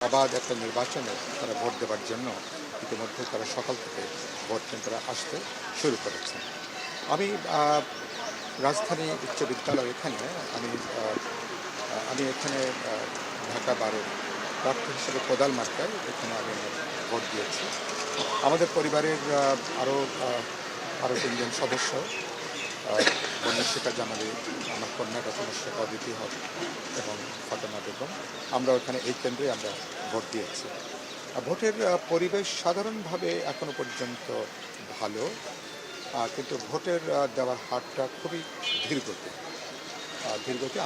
অবাধ একটা নির্বাচনে তারা ভোট দেওয়ার জন্য ইতিমধ্যে তারা সকাল থেকে ভোট কেন্দ্রে আসতে শুরু করেছেন। আমি রাজধানী উচ্চ বিদ্যালয় এখানে আমি আমি এখানে ঢাকা 12 প্রার্থী হিসেবে কোদাল মার্কায় এখানে আমি আমার ভোট দিয়েছি। আমাদের পরিবারের আরও 3জন সদস্য, বন্যশিকা জামালি, আমার কন্যা রচনাশিকা অদিতি হক এবং ফাতেমা বেগম, আমরা ওখানে এই কেন্দ্রে আমরা ভোট দিয়েছি। ভোটের পরিবেশ সাধারণভাবে এখনো পর্যন্ত ভালো, কিন্তু ভোটের দেওয়ার হারটা খুবই ধীরগতি।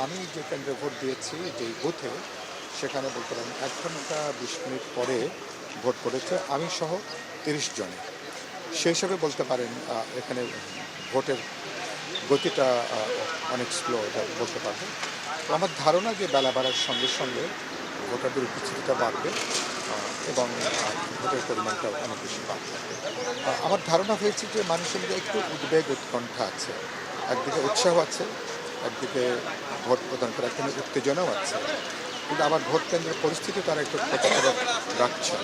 আমি যে কেন্দ্রে ভোট দিয়েছি, যেই বুথে, সেখানে বলতে পারেন 1 ঘন্টা 20 মিনিট পরে ভোট পড়েছে আমি সহ 30 জনে। সেই হিসাবে বলতে পারেন এখানে ভোটের গতিটা অনেক স্লো, এটা বলতে পারবো। আমার ধারণা যে বেলা বাড়ার সঙ্গে সঙ্গে ভোটারদের উপস্থিতিটা বাড়বে এবং ভোটের পরিমাণটা অনেক বেশি বাড়বে। আমার ধারণা হয়েছে যে মানুষের মধ্যে একটু উদ্বেগ উৎকণ্ঠা আছে, একদিকে উৎসাহ আছে, একদিকে ভোট প্রদান করার জন্য উত্তেজনাও আছে, কিন্তু আবার ভোট কেন্দ্রের পরিস্থিতি তারা একটু খোঁজখবর রাখছে।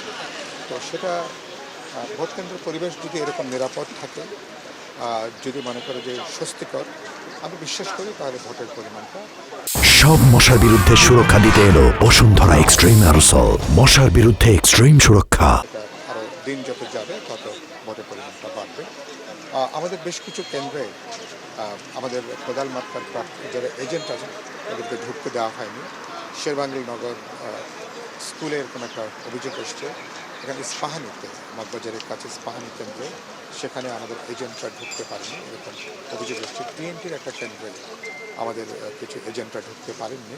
তো সেটা ভোট কেন্দ্রের পরিবেশ যদি এরকম নিরাপদ থাকে, যদি মনে করে যে স্বস্তিকর, আমি বিশ্বাস করি তাহলে ভোটের পরিমাণটা। সব মশার বিরুদ্ধে সুরক্ষা দিতে এলো বসুন্ধরা এক্সট্রিম অ্যারোসল, মশার বিরুদ্ধে এক্সট্রিম সুরক্ষা। আরও দিন যত যাবে তত ভোটের পরিমাণটা বাড়বে। আমাদের বেশ কিছু কেন্দ্রে আমাদের কোদাল মার্কার প্রার্থী যারা এজেন্ট আছেন তাদেরকে ঢুকতে দেওয়া হয়নি। শেরবাংলি নগর স্কুলে এরকম একটা অভিযোগ এসছে, এখানে ইস্পাহানিতে, মগবাজারের কাছে ইস্পাহানি কেন্দ্রে, সেখানে আমাদের এজেন্টরা ঢুকতে পারেনি, এরকম অভিযোগ এসছে। টিএনটির একটা কেন্দ্রে আমাদের কিছু এজেন্টরা ঢুকতে পারেননি,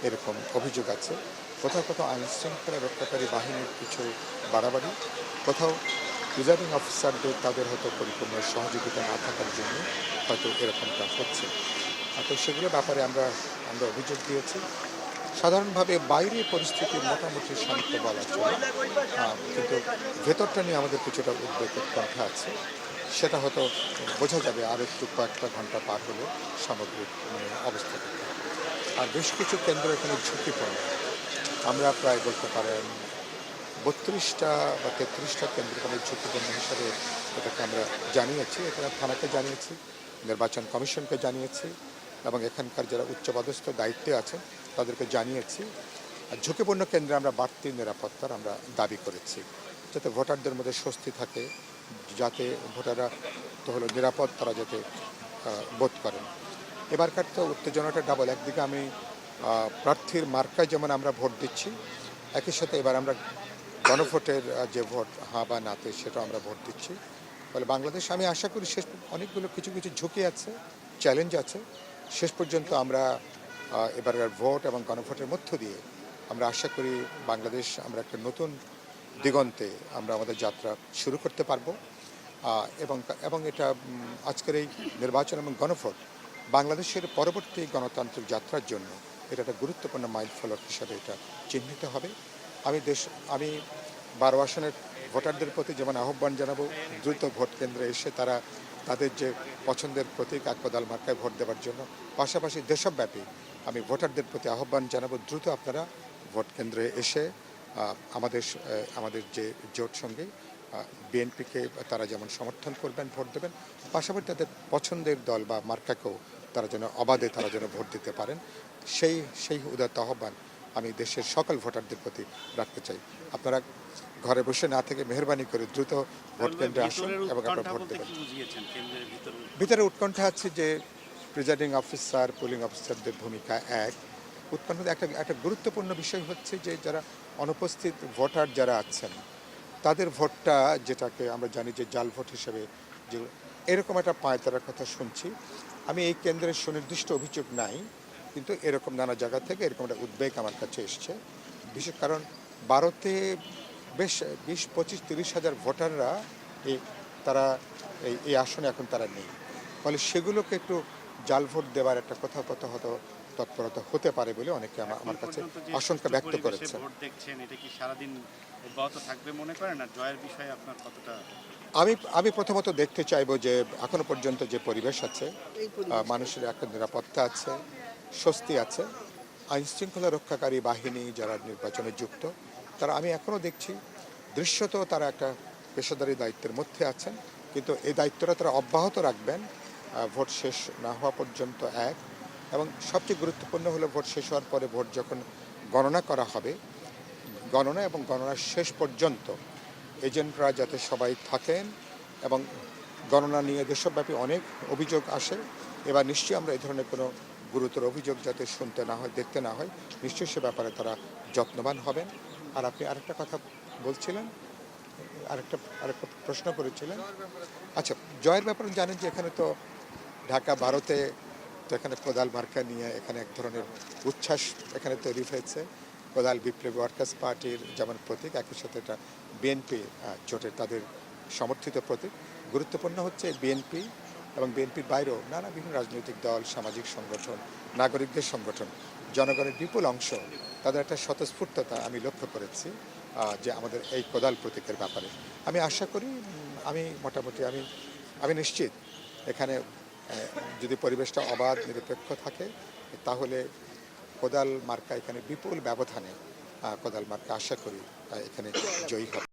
এরকম অভিযোগ আছে। কোথাও কোথাও আইনশৃঙ্খলা রক্ষাকারী বাহিনীর কিছু বাড়াবাড়ি, কোথাও প্রিজাইডিং অফিসারদের তাদের হয়তো পরিপূর্ণ সহযোগিতা না থাকার জন্য হয়তো এরকমটা হচ্ছে। তো সেগুলো ব্যাপারে আমরা অভিযোগ দিয়েছি। সাধারণভাবে বাইরে পরিস্থিতি মোটামুটি শান্ত বলা চলে, কিন্তু ভেতরটা নিয়ে আমাদের কিছুটা উদ্বেগ উৎকণ্ঠা আছে। সেটা হয়তো বোঝা যাবে আর একটু কয়েকটা ঘন্টা পার হলে সামগ্রিক অবস্থা থেকে। আর বেশ কিছু কেন্দ্র এখানে ঝুঁকিপূর্ণ। আমরা প্রায় বলতে পারেন 32টা বা 33টা কেন্দ্র এখানে ঝুঁকিপূর্ণ হিসাবে এটাকে আমরা জানিয়েছি। এখানে থানাকে জানিয়েছি, নির্বাচন কমিশনকে জানিয়েছি এবং এখানকার যারা উচ্চপদস্থ দায়িত্বে আছেন তাদেরকে জানিয়েছি। আর ঝুঁকিপূর্ণ কেন্দ্রে আমরা বাড়তি নিরাপত্তার আমরা দাবি করেছি, যাতে ভোটারদের মধ্যে স্বস্তি থাকে, যাতে ভোটাররা তো হলো নিরাপদ তারা যাতে বোধ করেন। এবারকার তো উত্তেজনাটা ডাবল। একদিকে আমি প্রার্থীর মার্কায় যেমন আমরা ভোট দিচ্ছি, একই সাথে এবার আমরা গণভোটের যে ভোট হ্যাঁ বা নাতে সেটাও আমরা ভোট দিচ্ছি। ফলে বাংলাদেশ, আমি আশা করি শেষ অনেকগুলো কিছু ঝুঁকি আছে, চ্যালেঞ্জ আছে, শেষ পর্যন্ত আমরা এবারকার ভোট এবং গণভোটের মধ্য দিয়ে আমরা আশা করি বাংলাদেশ আমরা একটা নতুন দিগন্তে আমরা আমাদের যাত্রা শুরু করতে পারবো। এবং এটা আজকের এই নির্বাচন এবং গণভোট বাংলাদেশের পরবর্তী গণতান্ত্রিক যাত্রার জন্য এটা একটা গুরুত্বপূর্ণ মাইল ফলক হিসাবে এটা চিহ্নিত হবে। আমি 12 আসনের ভোটারদের প্রতি যেমন আহ্বান জানাবো, দ্রুত ভোট কেন্দ্রে এসে তারা তাদের যে পছন্দের প্রতীক কোদাল মার্কায় ভোট দেওয়ার জন্য, পাশাপাশি দেশব্যাপী আমি ভোটারদের প্রতি আহ্বান জানাবো, দ্রুত আপনারা ভোট কেন্দ্রে এসে আমাদের যে জোট সঙ্গে বিএনপিকে তারা যেমন সমর্থন করবেন, ভোট দেবেন, পাশাপাশি তাদের পছন্দের দল বা মার্কাকেও তারা যেন অবাধে তারা যেন ভোট দিতে পারেন, সেই উদাত্ত আহ্বান আমি দেশের সকল ভোটারদের প্রতি রাখতে চাই। আপনারা ঘরে বসে না থেকে মেহরবানি করে দ্রুত ভোট কেন্দ্রে আসুন এবং আপনারা ভোট দেবেন। ভিতরে উৎকণ্ঠা আছে যে প্রিজাইডিং অফিসার, পোলিং অফিসারদের ভূমিকা উৎকণ্ঠা একটা গুরুত্বপূর্ণ বিষয় হচ্ছে যে যারা অনুপস্থিত ভোটার যারা আছেন তাদের ভোটটা, যেটাকে আমরা জানি যে জাল ভোট হিসেবে, যে এরকম একটা পায়তারার কথা শুনছি। আমি এই কেন্দ্রের সুনির্দিষ্ট অভিযোগ নাই, কিন্তু এরকম নানা জায়গা থেকে এরকম একটা উদ্বেগ আমার কাছে এসছে। বিশেষ কারণ 12তে বেশ 20-25-30 হাজার ভোটাররা তারা এই আসনে এখন তারা নেই। ফলে সেগুলোকে একটু জাল ভোট দেওয়ার একটা কোথাও হয়তো তৎপরতা হতে পারে বলে অনেকে আমার কাছে আশঙ্কা ব্যক্ত করেছে। আমি প্রথমত দেখতে চাইবো যে এখনো পর্যন্ত যে পরিবেশ আছে, মানুষের একটা নিরাপত্তা আছে, স্বস্তি আছে, আইনশৃঙ্খলা রক্ষাকারী বাহিনী যারা নির্বাচনে যুক্ত তারা আমি এখনও দেখছি দৃশ্যত তারা একটা পেশাদারি দায়িত্বের মধ্যে আছেন, কিন্তু এই দায়িত্বটা তারা অব্যাহত রাখবেন ভোট শেষ না হওয়া পর্যন্ত এক। এবং সবচেয়ে গুরুত্বপূর্ণ হলো ভোট শেষ হওয়ার পরে ভোট যখন গণনা করা হবে, গণনা এবং গণনার শেষ পর্যন্ত এজেন্টরা যাতে সবাই থাকেন। এবং গণনা নিয়ে দেশব্যাপী অনেক অভিযোগ আসে, এবার নিশ্চয়ই আমরা এই ধরনের কোনো গুরুতর অভিযোগ যাতে শুনতে না হয়, দেখতে না হয়, নিশ্চয়ই সে ব্যাপারে তারা যত্নবান হবেন। আর আপনি আরেকটা কথা বলছিলেন, আরেকটা প্রশ্ন করেছিলেন। আচ্ছা, জয়ের ব্যাপারে জানেন যে এখানে তো ঢাকা 12-তে তো এখানে কোদাল মার্কা নিয়ে এখানে এক ধরনের উচ্ছ্বাস এখানে তৈরি হয়েছে। কোদাল বিপ্লবী ওয়ার্কার্স পার্টির যেমন প্রতীক, একই সাথে এটা বিএনপি জোটের তাদের সমর্থিত প্রতীক। গুরুত্বপূর্ণ হচ্ছে বিএনপি এবং বিএনপির বাইরেও নানা বিভিন্ন রাজনৈতিক দল, সামাজিক সংগঠন, নাগরিকদের সংগঠন, জনগণের বিপুল অংশ তাদের একটা স্বতঃস্ফূর্ততা আমি লক্ষ্য করেছি যে আমাদের এই কোদাল প্রতীকের ব্যাপারে। আমি আশা করি, আমি মোটামুটি আমি নিশ্চিত এখানে যদি পরিবেশটা অবাধ নিরপেক্ষ থাকে তাহলে কোদাল মার্কা এখানে বিপুল ব্যবধানে কোদাল মার্কা আশা করি এখানে জয়ী হবে।